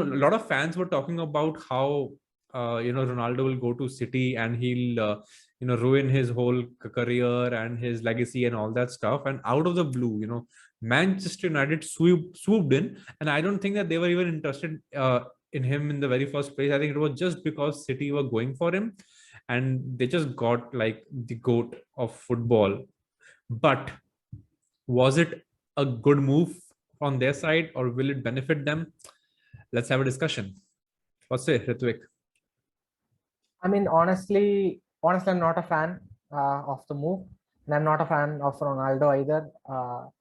a lot of fans were talking about how Ronaldo will go to City and he'll ruin his whole career and his legacy and all that stuff. And out of the blue, Manchester United swooped in, and I don't think that they were even interested in him in the very first place. I think it was just because City were going for him, and they just got like the goat of football. But was it a good move on their side, or will it benefit them? Let's have a discussion. What's say, Ritvik? I mean, honestly, I'm not a fan of the move, and I'm not a fan of Ronaldo either.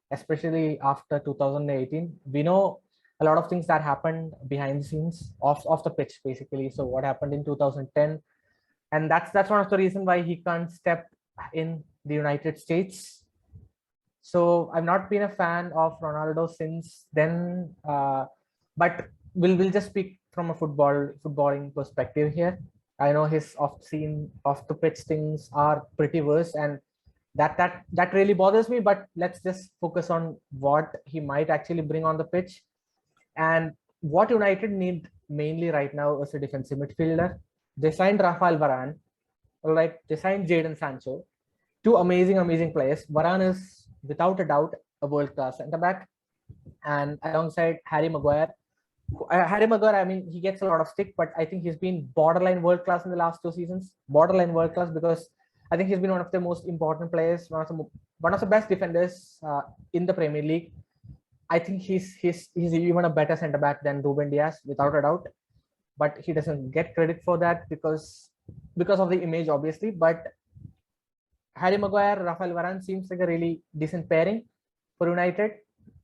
Especially after 2018, we know a lot of things that happened behind the scenes of the pitch, basically. So what happened in 2010, and that's one of the reasons why he can't step in the United States. So I've not been a fan of Ronaldo since then. But we'll just speak from a footballing perspective here. I know his off the pitch things are pretty worse, and that really bothers me. But let's just focus on what he might actually bring on the pitch, and what United need mainly right now is a defensive midfielder. They signed Rafael Varane, all right. They signed Jadon Sancho, two amazing players. Varane is without a doubt a world class centre back, and alongside Harry Maguire. Harry Maguire, I mean, he gets a lot of stick, but I think he's been borderline world class in the last 2 seasons. Borderline world class because I think he's been one of the most important players, one of the best defenders in the Premier League. I think he's even a better centre back than Ruben Dias, without a doubt. But he doesn't get credit for that because of the image, obviously. But Harry Maguire, Rafael Varane seems like a really decent pairing for United.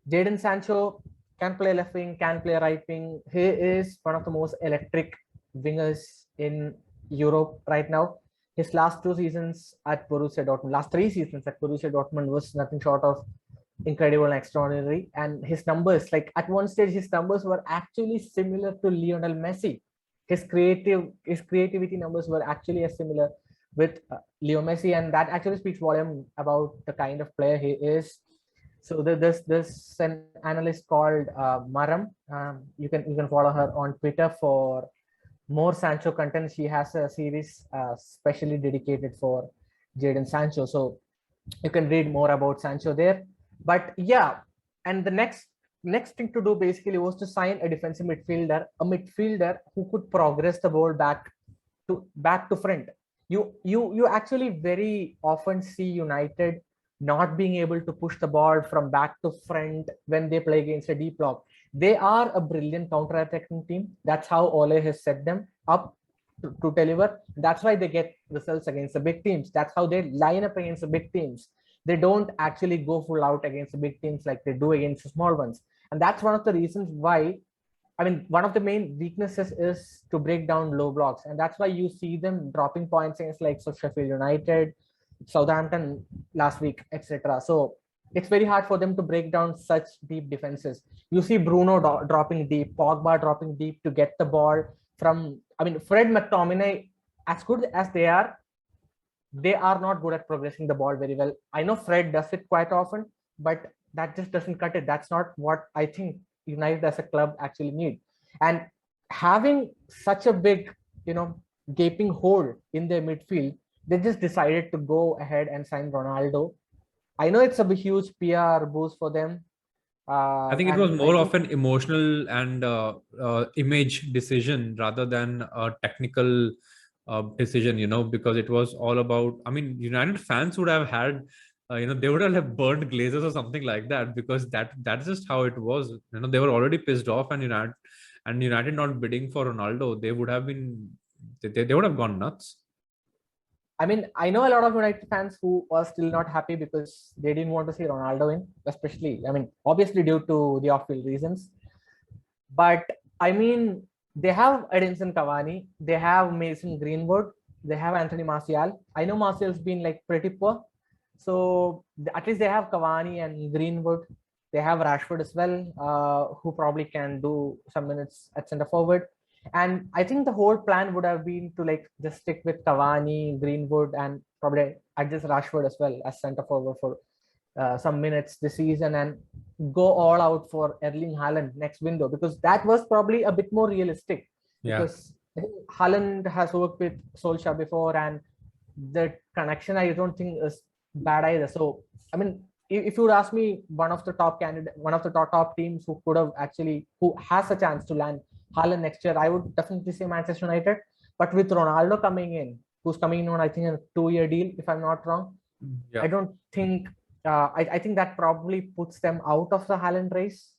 Jadon Sancho can play left wing, can play right wing. He is one of the most electric wingers in Europe right now. His last 2 seasons at Borussia Dortmund, last 3 seasons at Borussia Dortmund was nothing short of incredible and extraordinary. And his numbers, like at one stage, his numbers were actually similar to Lionel Messi. His creativity numbers were actually as similar with Leo Messi, and that actually speaks volume about the kind of player he is. So there's an analyst called Maram. You can follow her on Twitter for more Sancho content. She has a series specially dedicated for Jadon Sancho. So you can read more about Sancho there. But yeah, and the next thing to do basically was to sign a defensive midfielder, a midfielder who could progress the ball back to front. You actually very often see United not being able to push the ball from back to front when they play against a deep block. They are a brilliant counter-attacking team. That's how Ole has set them up to deliver. That's why they get results against the big teams. That's how they line up against the big teams. They don't actually go full out against the big teams like they do against the small ones. And that's one of the reasons why, I mean, one of the main weaknesses is to break down low blocks. And that's why you see them dropping points against like Sheffield United, Southampton last week, etc. So it's very hard for them to break down such deep defenses. You see Bruno dropping deep, Pogba dropping deep to get the ball from, I mean, Fred McTominay, as good as they are not good at progressing the ball very well. I know Fred does it quite often, but that just doesn't cut it. That's not what I think United as a club actually need. And having such a big, gaping hole in their midfield, they just decided to go ahead and sign Ronaldo. I know it's a huge PR boost for them. I think it was more of an emotional and image decision rather than a technical decision, because it was all about, I mean, United fans would have had, they would have burned glazes or something like that, because that's just how it was. They were already pissed off, and United not bidding for Ronaldo, they would have been, they would have gone nuts. I mean, I know a lot of United fans who are still not happy because they didn't want to see Ronaldo in, especially, I mean, obviously due to the off-field reasons. But I mean, they have Edinson Cavani, they have Mason Greenwood, they have Anthony Martial. I know Martial's been like pretty poor. So at least they have Cavani and Greenwood. They have Rashford as well, who probably can do some minutes at center forward. And I think the whole plan would have been to like just stick with Cavani, Greenwood, and probably adjust Rashford as well as center forward for some minutes this season and go all out for Erling Haaland next window, because that was probably a bit more realistic. Yeah. Because Haaland has worked with Solskjaer before, and the connection I don't think is bad either. So I mean, if you would ask me, one of the top teams who could have actually, who has a chance to land Haaland next year, I would definitely say Manchester United. But with Ronaldo coming in, who's coming in on, I think, a 2-year deal, if I'm not wrong, Yeah. I don't think. I think that probably puts them out of the Haaland race.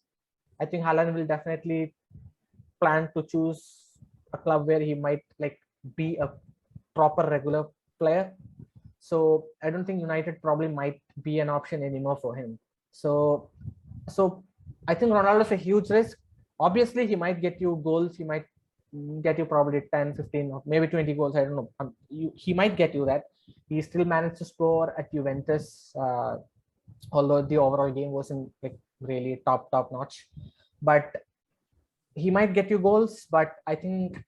I think Haaland will definitely plan to choose a club where he might like be a proper regular player. So I don't think United probably might be an option anymore for him. So I think Ronaldo's a huge risk. Obviously, he might get you goals. He might get you probably 10, 15, or maybe 20 goals. I don't know. He might get you that. He still managed to score at Juventus, although the overall game wasn't like really top notch. But he might get you goals. But I think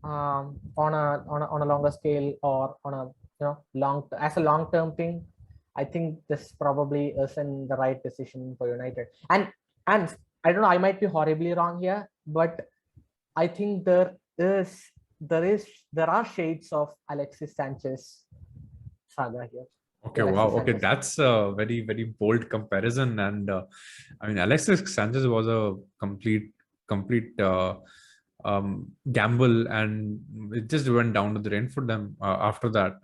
on a longer scale, or on a as a long-term thing, I think this probably isn't the right decision for United. And I don't know, I might be horribly wrong here, but I think there are shades of Alexis Sanchez saga here. Okay, wow. Okay, that's a very, very bold comparison. And I mean, Alexis Sanchez was a complete gamble, and it just went down to the drain for them after that.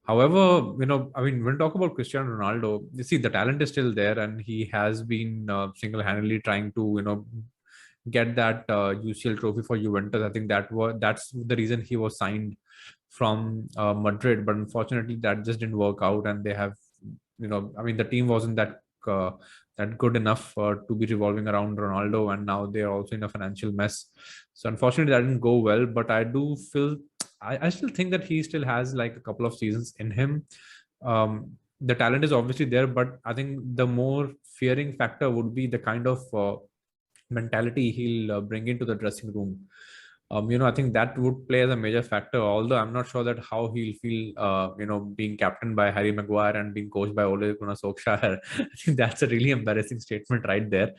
However, I mean, when we talk about Cristiano Ronaldo, you see the talent is still there, and he has been single-handedly trying to, get that UCL trophy for Juventus. I think that's the reason he was signed from Madrid, but unfortunately that just didn't work out, and they have, I mean, the team wasn't that good enough to be revolving around Ronaldo, and now they're also in a financial mess. So unfortunately that didn't go well, but I do feel, I still think that he still has like a couple of seasons in him. The talent is obviously there, but I think the more fearing factor would be the kind of mentality he'll bring into the dressing room. I think that would play as a major factor, although I'm not sure that how he'll feel, being captained by Harry Maguire and being coached by Ole Gunnar Solskjaer. I think that's a really embarrassing statement right there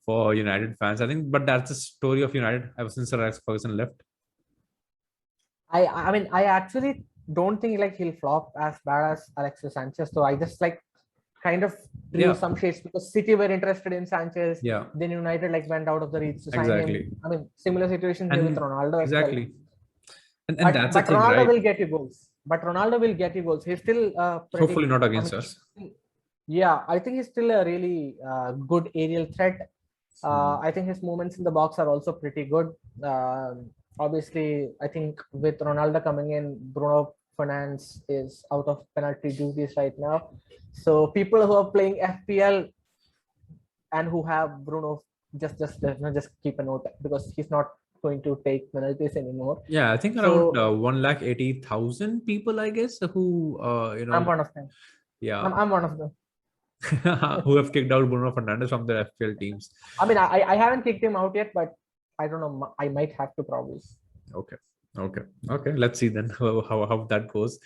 for United fans. I think, but that's the story of United ever since Sir Alex Ferguson left. I mean, I actually don't think like he'll flop as bad as Alexis Sanchez. So I just like kind of drew some shades, because City were interested in Sanchez. Yeah. Then United like went out of the reach to sign him. I mean, similar situation here with Ronaldo. Exactly. Well. That's but Ronaldo right? will get you goals. But Ronaldo will get you goals. He's still hopefully not against us. Yeah, I think he's still a really good aerial threat. I think his movements in the box are also pretty good. Obviously, I think with Ronaldo coming in, Bruno Fernandes is out of penalty duties right now. So people who are playing FPL and who have Bruno, just keep a note, because he's not going to take penalties anymore. Yeah, I think around 180,000 people, I guess, who I'm one of them. Yeah, I'm one of them. Who have kicked out Bruno Fernandes from their FPL teams. I mean, I haven't kicked him out yet, but I don't know. I might have to probably. Okay. Let's see then how that goes.